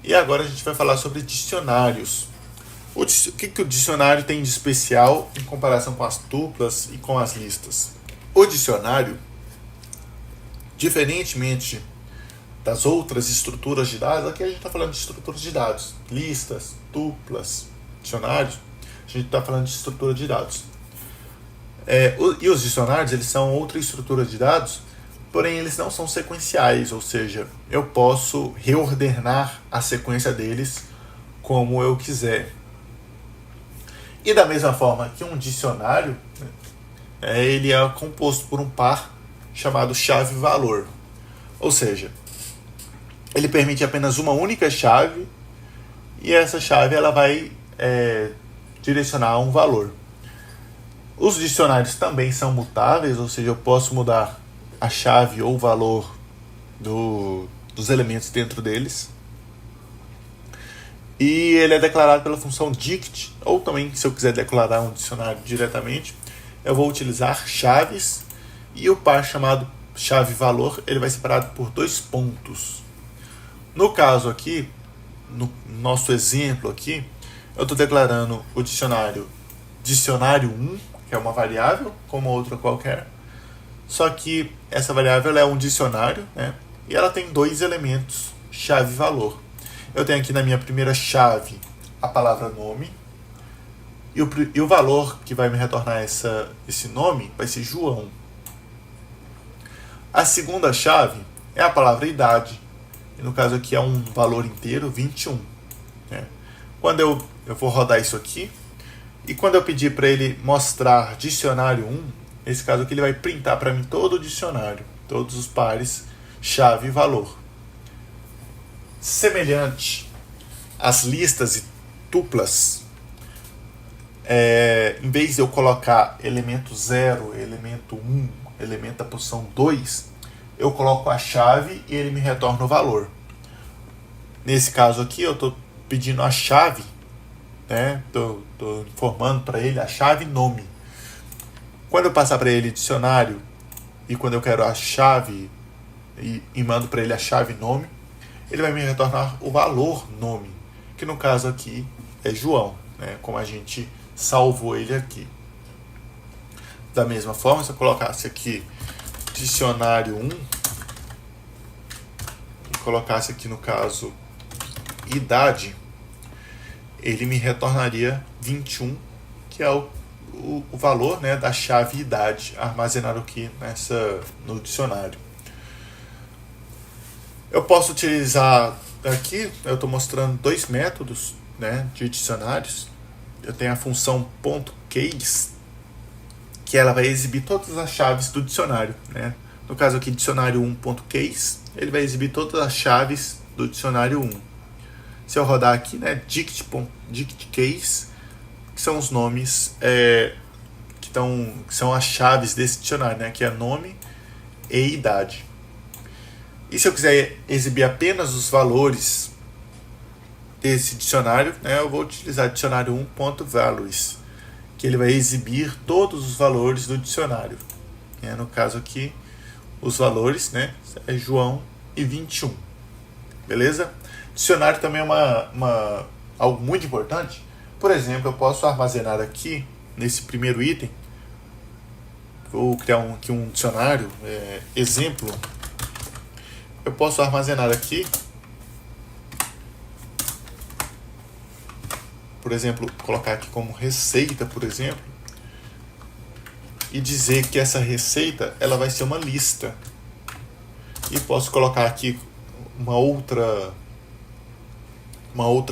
E agora a gente vai falar sobre dicionários. O que o dicionário tem de especial em comparação com as tuplas e com as listas? O dicionário, diferentemente das outras estruturas de dados, aqui a gente está falando de estruturas de dados, listas, tuplas, dicionários, a gente está falando de estrutura de dados. E os dicionários, eles são outra estrutura de dados, porém eles não são sequenciais, ou seja, eu posso reordenar a sequência deles como eu quiser. E da mesma forma que um dicionário, ele é composto por um par chamado chave-valor. Ou seja, ele permite apenas uma única chave e essa chave ela vai direcionar a um valor. Os dicionários também são mutáveis, ou seja, eu posso mudar a chave ou o valor dos elementos dentro deles. E ele é declarado pela função dict, ou também, se eu quiser declarar um dicionário diretamente, eu vou utilizar chaves e o par chamado chave-valor, ele vai ser separado por 2 pontos. No caso aqui, no nosso exemplo aqui, eu estou declarando o dicionário 1, que é uma variável, como outra qualquer, só que essa variável é um dicionário, né? E ela tem 2 elementos, chave e valor. Eu tenho aqui na minha primeira chave a palavra nome, e o valor que vai me retornar esse nome vai ser João. A segunda chave é a palavra idade, e no caso aqui é um valor inteiro, 21. Né? Quando eu vou rodar isso aqui, e quando eu pedir para ele mostrar dicionário 1, nesse caso aqui ele vai printar para mim todo o dicionário, todos os pares, chave e valor. Semelhante às listas e tuplas, em vez de eu colocar elemento 0, elemento 1, elemento da posição 2, eu coloco a chave e ele me retorna o valor. Nesse caso aqui eu estou pedindo a chave, estou informando para ele a chave nome. Quando eu passar para ele dicionário e quando eu quero a chave e mando para ele a chave nome, ele vai me retornar o valor nome, que no caso aqui é João, como a gente salvou ele aqui. Da mesma forma, se eu colocasse aqui dicionário 1 e colocasse aqui no caso idade, ele me retornaria 21, que é o valor da chave idade armazenado aqui no dicionário. Eu posso utilizar aqui, eu estou mostrando 2 métodos de dicionários. Eu tenho a função .case, que ela vai exibir todas as chaves do dicionário. No caso aqui, dicionário 1.case, ele vai exibir todas as chaves do dicionário 1. Se eu rodar aqui, dict.case, que são os nomes que são as chaves desse dicionário, que é nome e idade. E se eu quiser exibir apenas os valores desse dicionário, eu vou utilizar dicionário 1.values, que ele vai exibir todos os valores do dicionário. No caso aqui, os valores é João e 21. Beleza? Dicionário também é algo muito importante. Por exemplo, eu posso armazenar aqui, nesse primeiro item, vou criar aqui um dicionário, exemplo. Eu posso armazenar aqui, por exemplo, colocar aqui como receita, por exemplo, e dizer que essa receita ela vai ser uma lista. E posso colocar aqui uma outra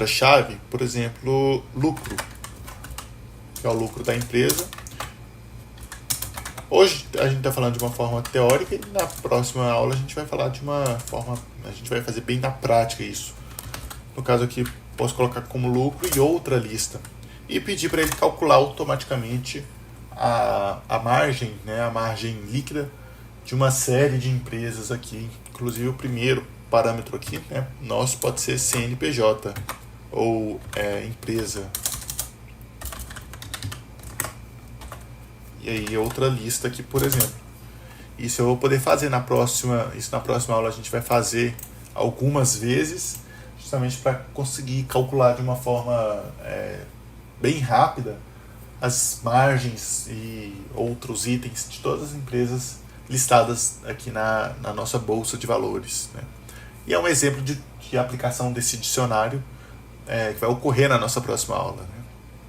chave, por exemplo, lucro, que é o lucro da empresa. Hoje a gente está falando de uma forma teórica e na próxima aula a gente vai falar de uma forma, a gente vai fazer bem na prática isso. No caso aqui, posso colocar como lucro e outra lista. E pedir para ele calcular automaticamente a margem, a margem líquida de uma série de empresas aqui. Inclusive o primeiro parâmetro aqui, nosso pode ser CNPJ ou empresa. E aí outra lista aqui, por exemplo. Isso eu vou poder fazer na próxima aula. A gente vai fazer algumas vezes. justamente para conseguir calcular de uma forma bem rápida as margens e outros itens de todas as empresas listadas aqui na nossa bolsa de valores, né? E é um exemplo de aplicação desse dicionário que vai ocorrer na nossa próxima aula, né?